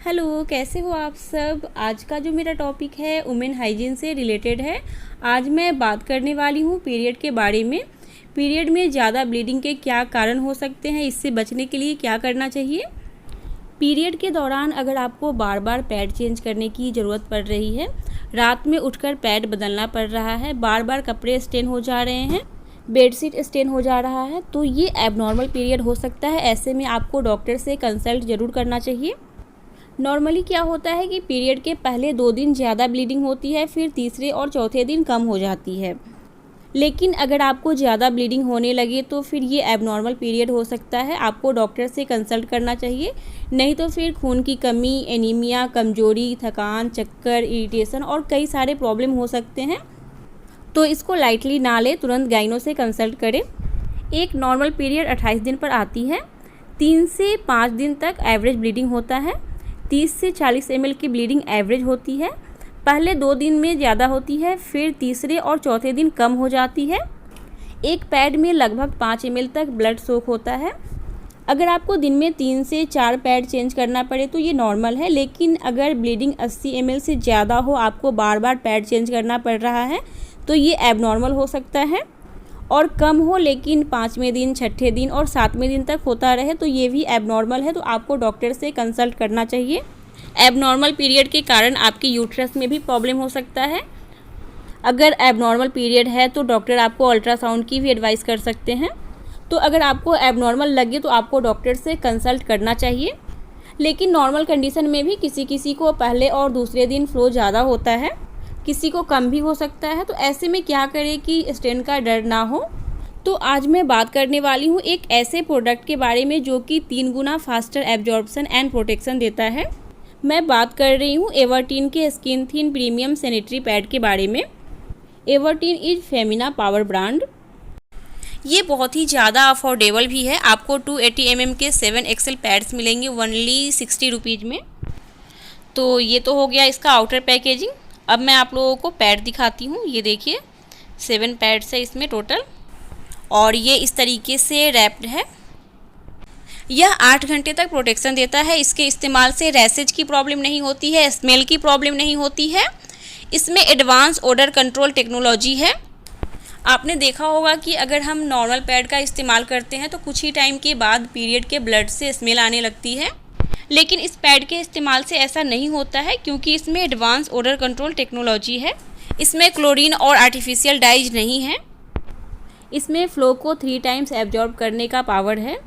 Hello, कैसे हो आप सब। आज का जो मेरा टॉपिक है वुमेन हाइजीन से रिलेटेड है। आज मैं बात करने वाली हूँ पीरियड के बारे में। पीरियड में ज़्यादा ब्लीडिंग के क्या कारण हो सकते हैं, इससे बचने के लिए क्या करना चाहिए। पीरियड के दौरान अगर आपको बार बार पैड चेंज करने की ज़रूरत पड़ रही है, रात में उठकर पैड बदलना पड़ रहा है, बार बार कपड़े स्टेन हो जा रहे हैं, बेडशीट स्टेन हो जा रहा है, तो ये एबनॉर्मल पीरियड हो सकता है। ऐसे में आपको डॉक्टर से कंसल्ट ज़रूर करना चाहिए। नॉर्मली क्या होता है कि पीरियड के पहले 2 दिन ज़्यादा ब्लीडिंग होती है, फिर तीसरे और चौथे दिन कम हो जाती है। लेकिन अगर आपको ज़्यादा ब्लीडिंग होने लगे तो फिर ये एबनॉर्मल पीरियड हो सकता है। आपको डॉक्टर से कंसल्ट करना चाहिए, नहीं तो फिर खून की कमी, एनीमिया, कमजोरी, थकान, चक्कर, इरिटेशन और कई सारे प्रॉब्लम हो सकते हैं। तो इसको लाइटली ना ले, तुरंत गाइनो से कंसल्ट करें। एक नॉर्मल पीरियड 28 दिन पर आती है। 3 से 5 दिन तक एवरेज ब्लीडिंग होता है। 30 से 40 ml की ब्लीडिंग एवरेज होती है। पहले 2 दिन में ज़्यादा होती है, फिर तीसरे और चौथे दिन कम हो जाती है। एक पैड में लगभग 5 ml तक ब्लड सोक होता है। अगर आपको दिन में 3 से 4 पैड चेंज करना पड़े तो ये नॉर्मल है, लेकिन अगर ब्लीडिंग 80 ml से ज़्यादा हो, आपको बार बार पैड चेंज करना पड़ रहा है, तो ये एबनॉर्मल हो सकता है। और कम हो लेकिन 5वें दिन, 6ठे दिन और 7वें दिन तक होता रहे तो ये भी एबनॉर्मल है। तो आपको डॉक्टर से कंसल्ट करना चाहिए। एबनॉर्मल पीरियड के कारण आपकी यूट्रस में भी प्रॉब्लम हो सकता है। अगर एबनॉर्मल पीरियड है तो डॉक्टर आपको अल्ट्रासाउंड की भी एडवाइस कर सकते हैं। तो अगर आपको एबनॉर्मल लगे तो आपको डॉक्टर से कंसल्ट करना चाहिए। लेकिन नॉर्मल कंडीशन में भी किसी किसी को पहले और दूसरे दिन फ्लो ज़्यादा होता है, किसी को कम भी हो सकता है। तो ऐसे में क्या करें कि स्टेन का डर ना हो। तो आज मैं बात करने वाली हूँ एक ऐसे प्रोडक्ट के बारे में जो कि 3 गुना फास्टर एब्जॉर्प्शन एंड प्रोटेक्शन देता है। मैं बात कर रही हूँ एवर्टीन के skin thin premium sanitary pad के बारे में। एवर्टीन इज फेमिना पावर ब्रांड। ये बहुत ही ज़्यादा अफोर्डेबल भी है। आपको 280 mm के 7 XL पैड्स मिलेंगे ओनली 60 रुपीज़ में। तो ये तो हो गया इसका आउटर पैकेजिंग। अब मैं आप लोगों को पैड दिखाती हूँ। ये देखिए 7 पैड्स है इसमें टोटल, और ये इस तरीके से रैप्ड है। यह 8 घंटे तक प्रोटेक्शन देता है। इसके इस्तेमाल से रैसेज की प्रॉब्लम नहीं होती है, स्मेल की प्रॉब्लम नहीं होती है। इसमें एडवांस ओडर कंट्रोल टेक्नोलॉजी है। आपने देखा होगा कि अगर हम नॉर्मल पैड का इस्तेमाल करते हैं तो कुछ ही टाइम के बाद पीरियड के ब्लड से स्मेल आने लगती है, लेकिन इस पैड के इस्तेमाल से ऐसा नहीं होता है, क्योंकि इसमें एडवांस ओडर कंट्रोल टेक्नोलॉजी है। इसमें क्लोरीन और आर्टिफिशियल डाइज नहीं है। इसमें फ्लो को 3 टाइम्स एब्जॉर्ब करने का पावर है।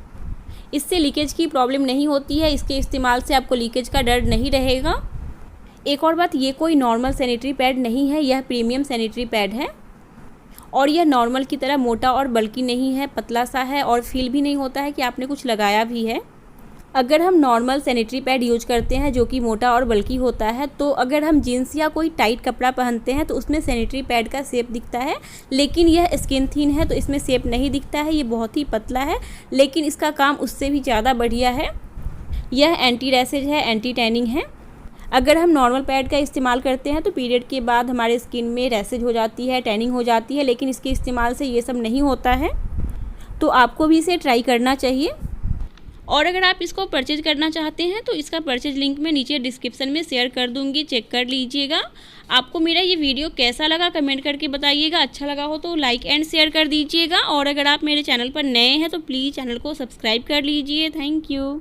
इससे लीकेज की प्रॉब्लम नहीं होती है। इसके इस्तेमाल से आपको लीकेज का डर नहीं रहेगा। एक और बात, ये कोई नॉर्मल सैनिटरी पैड नहीं है, यह प्रीमियम सैनिटरी पैड है। और यह नॉर्मल की तरह मोटा और बल्कि नहीं है, पतला सा है और फील भी नहीं होता है कि आपने कुछ लगाया भी है। अगर हम नॉर्मल सैनिटरी पैड यूज करते हैं जो कि मोटा और बल्कि होता है, तो अगर हम जीन्स या कोई टाइट कपड़ा पहनते हैं तो उसमें सैनिटरी पैड का शेप दिखता है, लेकिन यह स्किन थिन है तो इसमें शेप नहीं दिखता है। ये बहुत ही पतला है, लेकिन इसका काम उससे भी ज़्यादा बढ़िया है। यह एंटी रैसेज है, एंटी टैनिंग है। अगर हम नॉर्मल पैड का इस्तेमाल करते हैं तो पीरियड के बाद हमारे स्किन में रैसेज हो जाती है, टैनिंग हो जाती है, लेकिन इसके इस्तेमाल से ये सब नहीं होता है। तो आपको भी इसे ट्राई करना चाहिए। और अगर आप इसको परचेज करना चाहते हैं तो इसका परचेज लिंक मैं नीचे डिस्क्रिप्शन में शेयर कर दूंगी, चेक कर लीजिएगा। आपको मेरा ये वीडियो कैसा लगा कमेंट करके बताइएगा। अच्छा लगा हो तो लाइक एंड शेयर कर दीजिएगा। और अगर आप मेरे चैनल पर नए हैं तो प्लीज़ चैनल को सब्सक्राइब कर लीजिए। Thank you.